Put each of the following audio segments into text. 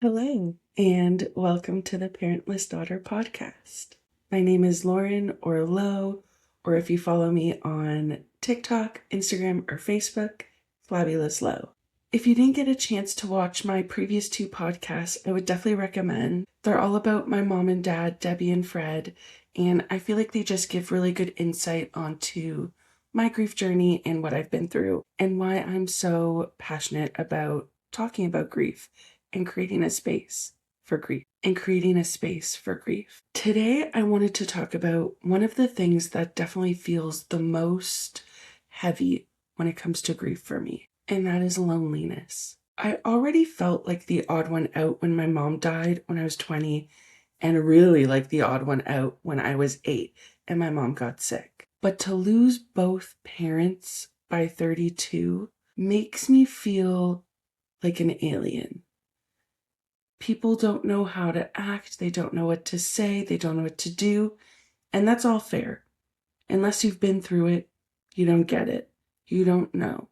Hello, and welcome to the Parentless Daughter Podcast. My name is Lauren, or Lo, or if you follow me on TikTok, Instagram, or Facebook, Fabulous Lo. If you didn't get a chance to watch my previous two podcasts, I would definitely recommend. They're all about my mom and dad, Debbie and Fred, and I feel like they just give really good insight onto my grief journey and what I've been through, and why I'm so passionate about talking about grief and creating a space for grief. Today, I wanted to talk about one of the things that definitely feels the most heavy when it comes to grief for me, and that is loneliness. I already felt like the odd one out when my mom died when I was 20, and really like the odd one out when I was 8 and my mom got sick. But to lose both parents by 32 makes me feel like an alien. People don't know how to act, they don't know what to say, they don't know what to do, and that's all fair. Unless you've been through it, you don't get it. You don't know.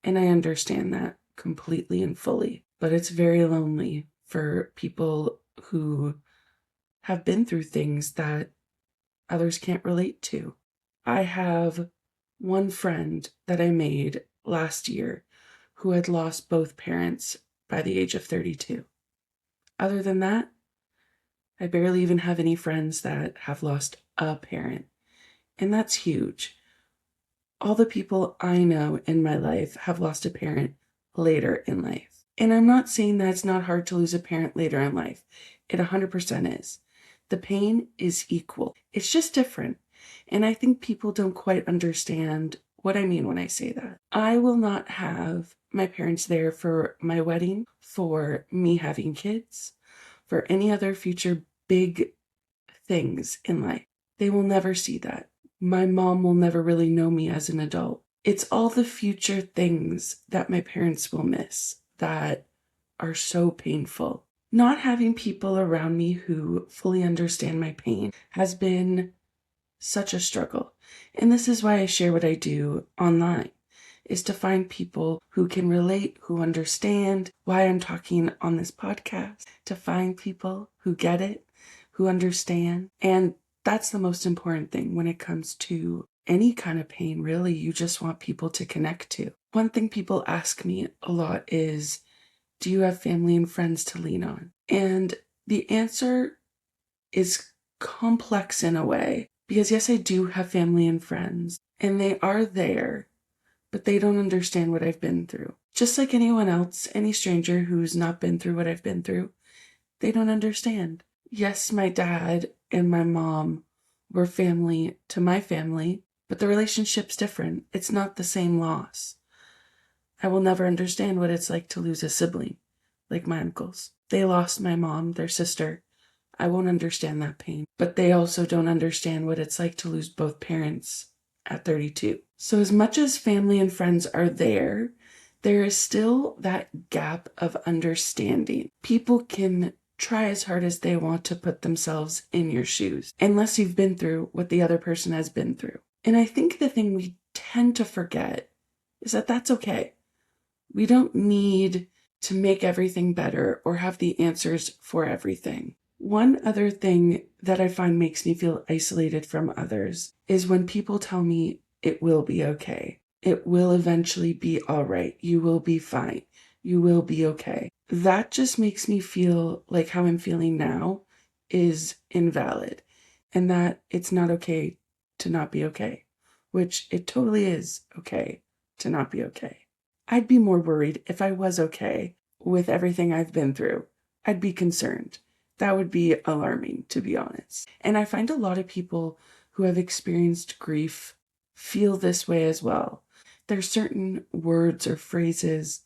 And I understand that completely and fully. But it's very lonely for people who have been through things that others can't relate to. I have one friend that I made last year who had lost both parents by the age of 32. Other than that, I barely even have any friends that have lost a parent. And that's huge. All the people I know in my life have lost a parent later in life. And I'm not saying that it's not hard to lose a parent later in life. It 100% is. The pain is equal. It's just different. And I think people don't quite understand what I mean when I say that. I will not have my parents there for my wedding, for me having kids, for any other future big things in life. They will never see that. My mom will never really know me as an adult. It's all the future things that my parents will miss that are so painful. Not having people around me who fully understand my pain has been such a struggle. And this is why I share what I do online, is to find people who can relate, who understand why I'm talking on this podcast, to find people who get it, who understand. And that's the most important thing when it comes to any kind of pain, really. You just want people to connect to. One thing people ask me a lot is, do you have family and friends to lean on? And the answer is complex in a way, because yes, I do have family and friends, and they are there, but they don't understand what I've been through. Just like anyone else, any stranger who's not been through what I've been through, they don't understand. Yes, my dad and my mom were family to my family, but the relationship's different. It's not the same loss. I will never understand what it's like to lose a sibling, like my uncles. They lost my mom, their sister. I won't understand that pain, but they also don't understand what it's like to lose both parents at 32. So as much as family and friends are there is still that gap of understanding. People can try as hard as they want to put themselves in your shoes, unless you've been through what the other person has been through. And I think the thing we tend to forget is that that's okay. We don't need to make everything better or have the answers for everything. One other thing that I find makes me feel isolated from others is when people tell me it will be okay. It will eventually be all right. You will be fine. You will be okay. That just makes me feel like how I'm feeling now is invalid, and that it's not okay to not be okay, which it totally is okay to not be okay. I'd be more worried if I was okay with everything I've been through. I'd be concerned. That would be alarming, to be honest. And I find a lot of people who have experienced grief feel this way as well. There's certain words or phrases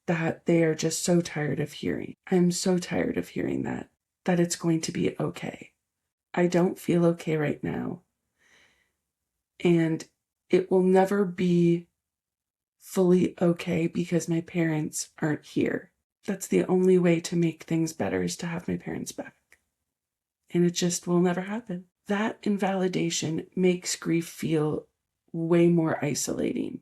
that they are just so tired of hearing. I'm so tired of hearing that it's going to be okay. I don't feel okay right now. And it will never be fully okay because my parents aren't here. That's the only way to make things better, is to have my parents back. And it just will never happen. That invalidation makes grief feel way more isolating.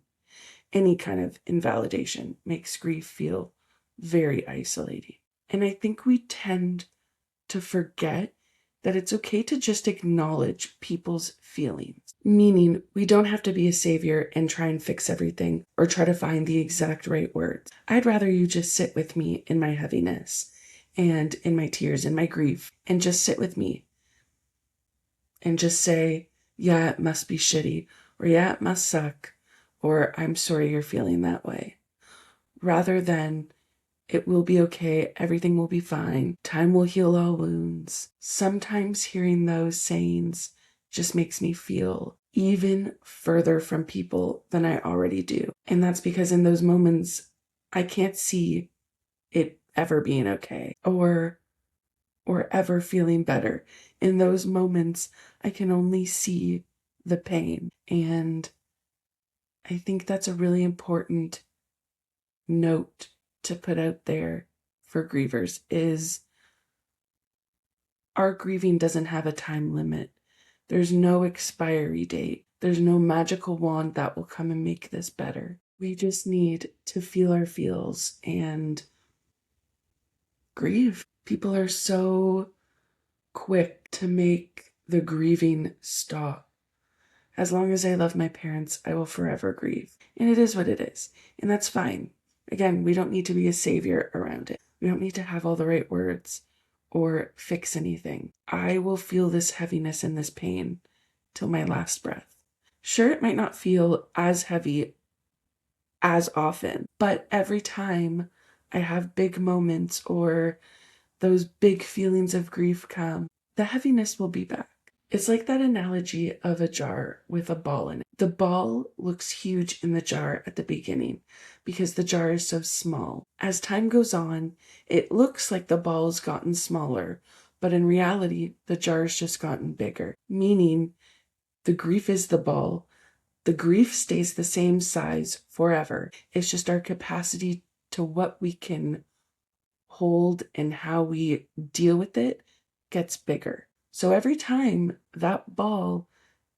Any kind of invalidation makes grief feel very isolating. And I think we tend to forget that it's okay to just acknowledge people's feelings. Meaning, we don't have to be a savior and try and fix everything or try to find the exact right words. I'd rather you just sit with me in my heaviness and in my tears and my grief, and just sit with me and just say, yeah, it must be shitty, or yeah, it must suck, or I'm sorry you're feeling that way. Rather than, it will be okay, everything will be fine, time will heal all wounds. Sometimes hearing those sayings just makes me feel even further from people than I already do. And that's because in those moments, I can't see it ever being okay or ever feeling better. In those moments, I can only see the pain. And I think that's a really important note to put out there for grievers is our grieving doesn't have a time limit. There's no expiry date. There's no magical wand that will come and make this better. We just need to feel our feels and grieve. People are so quick to make the grieving stop. As long as I love my parents, I will forever grieve. And it is what it is. And that's fine. Again, we don't need to be a savior around it. We don't need to have all the right words or fix anything. I will feel this heaviness and this pain till my last breath. Sure, it might not feel as heavy as often, but every time I have big moments or those big feelings of grief come, the heaviness will be back. It's like that analogy of a jar with a ball in it. The ball looks huge in the jar at the beginning because the jar is so small. As time goes on, it looks like the ball's gotten smaller, but in reality, the jar's just gotten bigger, meaning the grief is the ball. The grief stays the same size forever. It's just our capacity to what we can hold and how we deal with it gets bigger. So every time that ball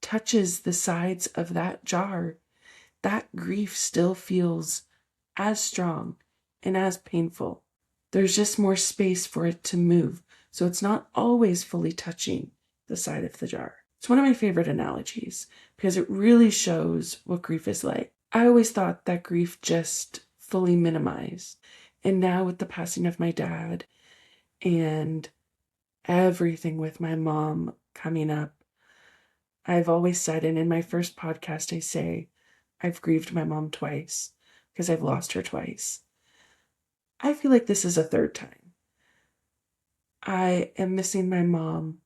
touches the sides of that jar, that grief still feels as strong and as painful. There's just more space for it to move. So it's not always fully touching the side of the jar. It's one of my favorite analogies because it really shows what grief is like. I always thought that grief just fully minimized. And now with the passing of my dad and everything with my mom coming up, I've always said, and in my first podcast I say, I've grieved my mom twice because I've lost her twice. I feel like this is a third time. I am missing my mom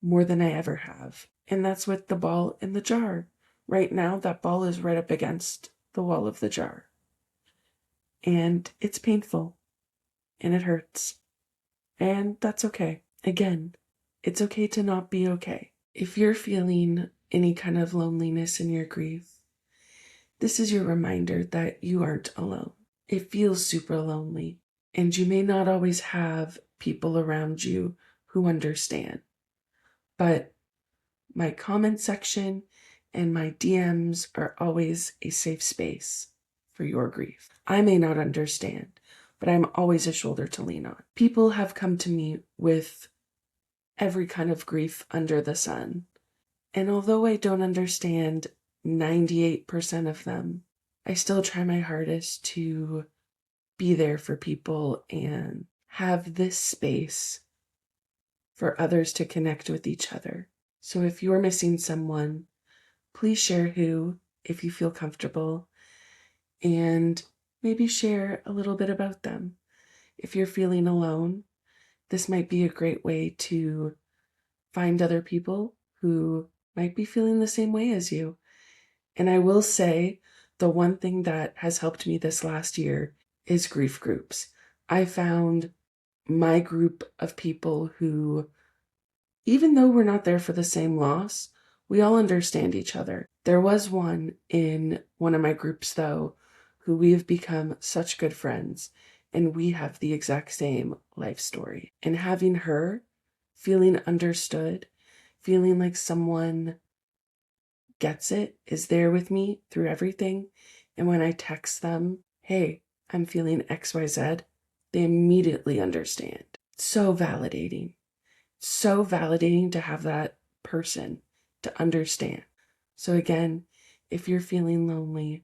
more than I ever have. And that's with the ball in the jar. Right now, that ball is right up against the wall of the jar. And it's painful. And it hurts. And that's okay. Again, it's okay to not be okay. If you're feeling any kind of loneliness in your grief, this is your reminder that you aren't alone. It feels super lonely, and you may not always have people around you who understand. But my comment section and my DMs are always a safe space for your grief. I may not understand, but I'm always a shoulder to lean on. People have come to me with every kind of grief under the sun. And although I don't understand 98% of them, I still try my hardest to be there for people and have this space for others to connect with each other. So if you're missing someone, please share who, if you feel comfortable, and maybe share a little bit about them. If you're feeling alone, this might be a great way to find other people who might be feeling the same way as you. And I will say, the one thing that has helped me this last year is grief groups. I found my group of people who, even though we're not there for the same loss, we all understand each other. There was one in one of my groups, though, who we have become such good friends, and we have the exact same life story. And having her feeling understood, feeling like someone gets it, is there with me through everything. And when I text them, hey, I'm feeling XYZ, They immediately understand. So validating. So validating to have that person to understand. So again, if you're feeling lonely,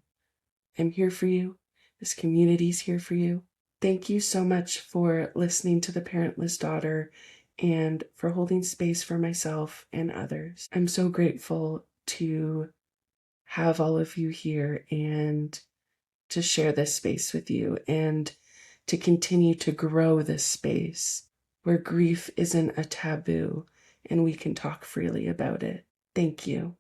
I'm here for you. This community's here for you. Thank you so much for listening to the Parentless Daughter and for holding space for myself and others. I'm so grateful to have all of you here and to share this space with you and to continue to grow this space where grief isn't a taboo and we can talk freely about it. Thank you.